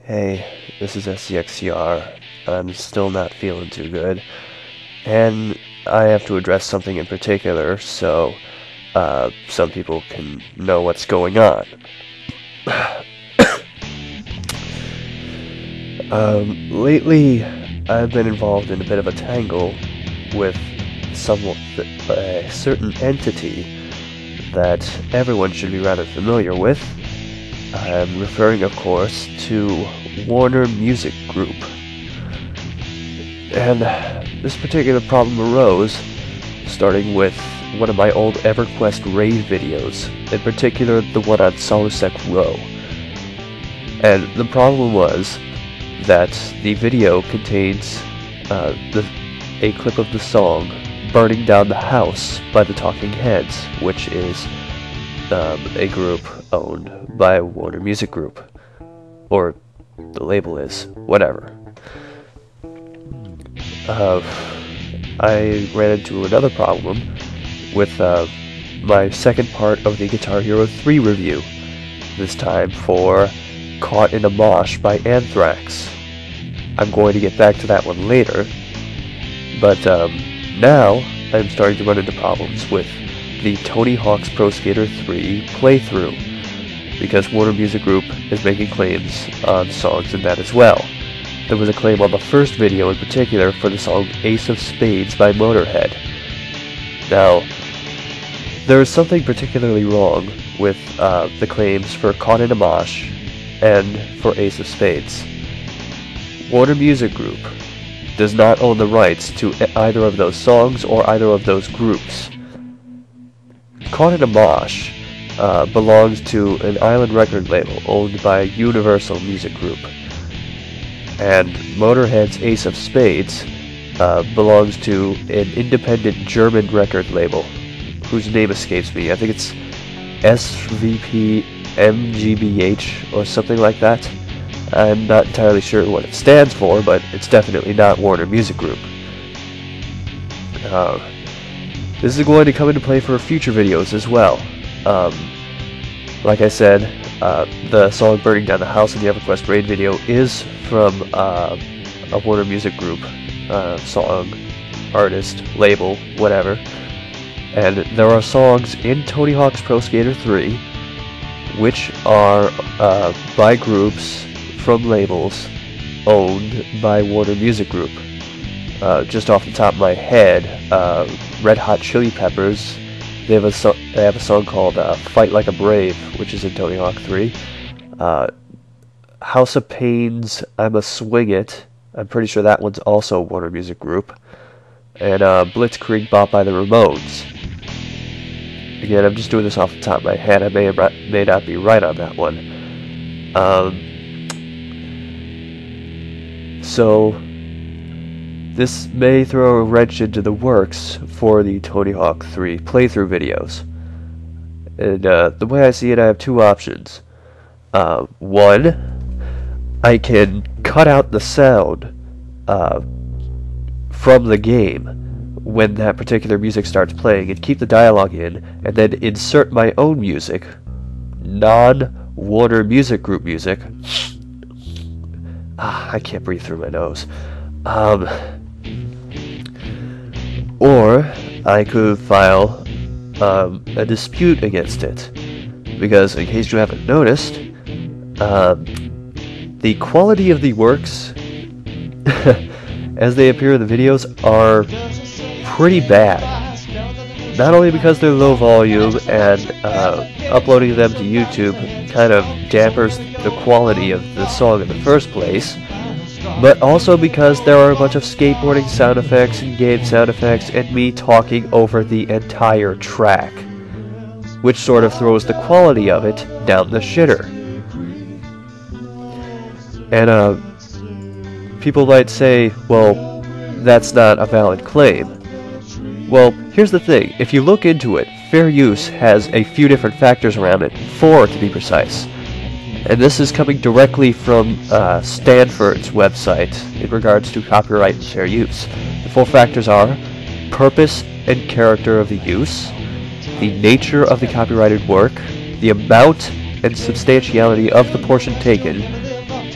Hey, this is SCXCR. I'm still not feeling too good, and I have to address something in particular so some people can know what's going on. Lately, I've been involved in a bit of a tangle with a certain entity that everyone should be rather familiar with. I'm referring, of course, to Warner Music Group. And this particular problem arose starting with one of my old EverQuest raid videos, in particular the one on Solosec Row. And the problem was that the video contains a clip of the song Burning Down the House by the Talking Heads, which is a group owned by Warner Music Group. Or the label is, whatever. I ran into another problem with my second part of the Guitar Hero 3 review, this time for Caught in a Mosh by Anthrax. I'm going to get back to that one later, but now I'm starting to run into problems with the Tony Hawk's Pro Skater 3 playthrough, because Warner Music Group is making claims on songs in that as well. There was a claim on the first video in particular for the song Ace of Spades by Motorhead. Now, there is something particularly wrong with the claims for Caught in a Mosh and for Ace of Spades. Warner Music Group does not own the rights to either of those songs or either of those groups. Caught in a Mosh belongs to an island record label owned by Universal Music Group. And Motorhead's Ace of Spades belongs to an independent German record label, whose name escapes me. I think it's SVP MGBH or something like that. I'm not entirely sure what it stands for, but it's definitely not Warner Music Group. This is going to come into play for future videos as well. Like I said, the song Burning Down the House in the EverQuest raid video is from a Warner Music Group song, artist, label, whatever. And there are songs in Tony Hawk's Pro Skater 3 which are by groups from labels owned by Warner Music Group. Just off the top of my head, Red Hot Chili Peppers, they have a song called Fight Like a Brave, which is in Tony Hawk 3. House of Pain's I'ma Swing It, I'm pretty sure that one's also Warner Music Group. And Blitzkrieg Bop by the Ramones. Again, I'm just doing this off the top of my head. I may not be right on that one. So this may throw a wrench into the works for the Tony Hawk 3 playthrough videos. And the way I see it, I have two options. One, I can cut out the sound from the game when that particular music starts playing and keep the dialogue in, and then insert my own music, non-Warner Music Group music. I can't breathe through my nose. Or I could file a dispute against it, because in case you haven't noticed, the quality of the works as they appear in the videos are pretty bad. Not only because they're low volume and uploading them to YouTube kind of dampers the quality of the song in the first place, but also because there are a bunch of skateboarding sound effects and game sound effects and me talking over the entire track, which sort of throws the quality of it down the shitter. And people might say, well, that's not a valid claim. Well, here's the thing. If you look into it, fair use has a few different factors around it, 4 to be precise. And this is coming directly from Stanford's website in regards to copyright and fair use. The 4 factors are purpose and character of the use, the nature of the copyrighted work, the amount and substantiality of the portion taken,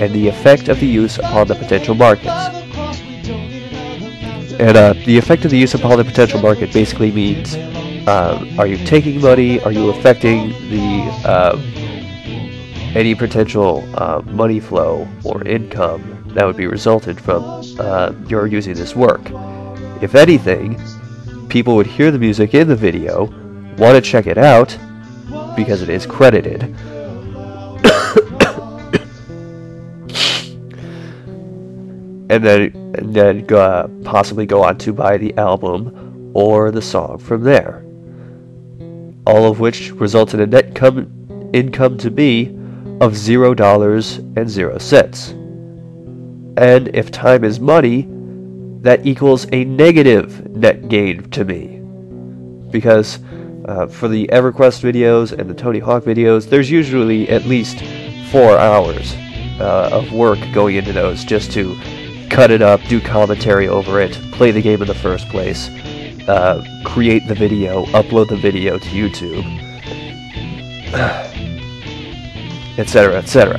and the effect of the use upon the potential markets. And the effect of the use upon the potential market basically means, are you taking money? Are you affecting the any potential money flow or income that would be resulted from your using this work? If anything, people would hear the music in the video, want to check it out because it is credited, and then possibly go on to buy the album or the song from there. All of which result in a net income to me of $0.00. And if time is money, that equals a negative net gain to me. Because for the EverQuest videos and the Tony Hawk videos, there's usually at least 4 hours of work going into those just to cut it up, do commentary over it, play the game in the first place, create the video, upload the video to YouTube, etc., etc.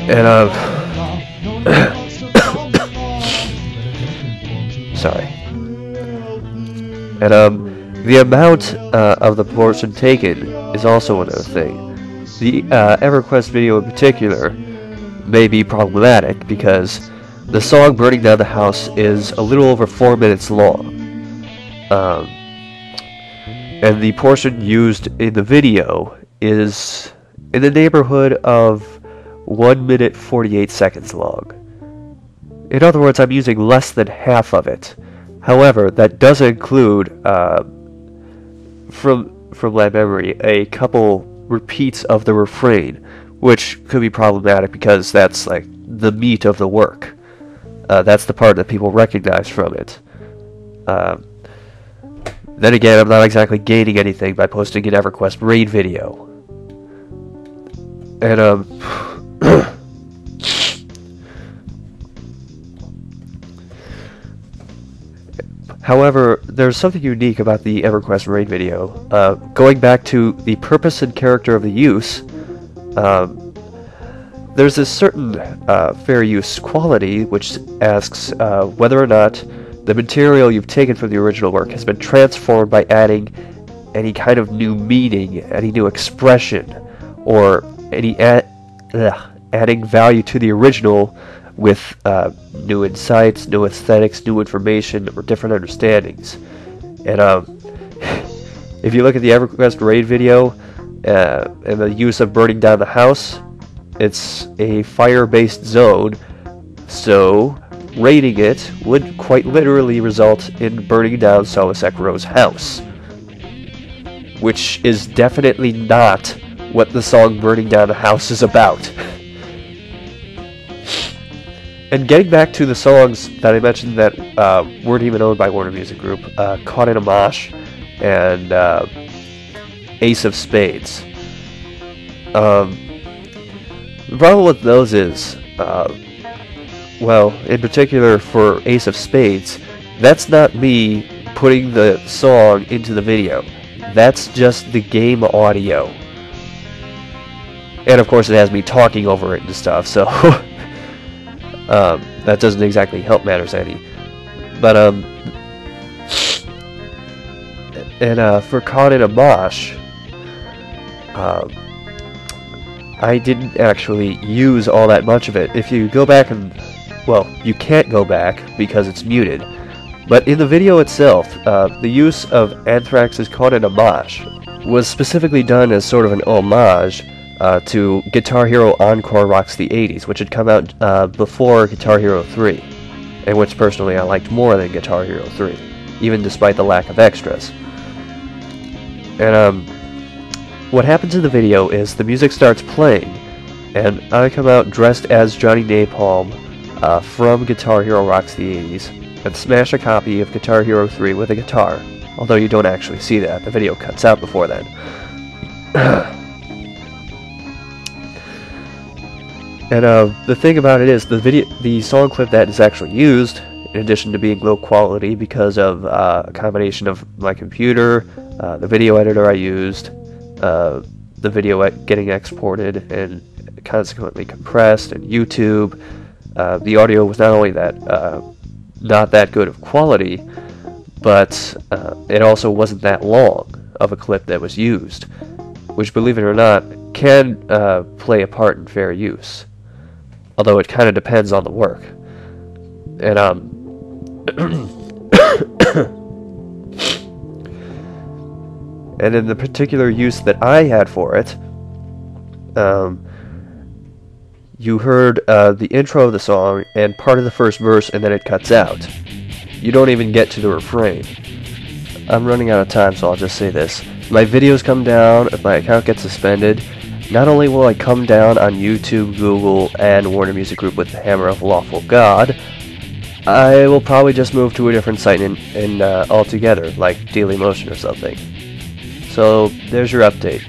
And sorry. And the amount of the portion taken is also another thing. The EverQuest video in particular may be problematic because the song Burning Down the House is a little over 4 minutes long. And the portion used in the video is in the neighborhood of 1 minute 48 seconds long. In other words, I'm using less than half of it. However, that does include, from my memory, a couple repeats of the refrain, which could be problematic because that's like the meat of the work. That's the part that people recognize from it. Then again, I'm not exactly gaining anything by posting an EverQuest raid video. And however, there's something unique about the EverQuest raid video. Going back to the purpose and character of the use, there's this certain fair use quality which asks whether or not the material you've taken from the original work has been transformed by adding any kind of new meaning, any new expression, or any adding value to the original with new insights, new aesthetics, new information, or different understandings. And if you look at the EverQuest raid video and the use of burning down the house, it's a fire-based zone, so raiding it would quite literally result in burning down Soasekro's house, which is definitely not what the song Burning Down the House is about. And getting back to the songs that I mentioned that weren't even owned by Warner Music Group, Caught in a Mosh and Ace of Spades. The problem with those is, well, in particular for Ace of Spades, that's not me putting the song into the video. That's just the game audio. And of course it has me talking over it and stuff, so that doesn't exactly help matters any. But for Caught in a Mosh, I didn't actually use all that much of it. If you go back and, well, you can't go back because it's muted, but in the video itself, the use of Anthrax's Caught in a Mosh was specifically done as sort of an homage to Guitar Hero Encore Rocks the 80s, which had come out before Guitar Hero 3, and which personally I liked more than Guitar Hero 3, even despite the lack of extras. And what happens in the video is the music starts playing, and I come out dressed as Johnny Napalm from Guitar Hero Rocks the 80s, and smash a copy of Guitar Hero 3 with a guitar, although you don't actually see that, the video cuts out before then. And the thing about it is, the song clip that is actually used, in addition to being low quality because of a combination of my computer, the video editor I used, the video getting exported and consequently compressed, and YouTube. The audio was not only that not that good of quality, but it also wasn't that long of a clip that was used, which, believe it or not, can play a part in fair use, although it kind of depends on the work. And and in the particular use that I had for it, you heard the intro of the song and part of the first verse, and then it cuts out. You don't even get to the refrain. I'm running out of time, so I'll just say this. My videos come down, if my account gets suspended, not only will I come down on YouTube, Google, and Warner Music Group with the Hammer of Lawful God, I will probably just move to a different site altogether, like Dailymotion or something. So, there's your update.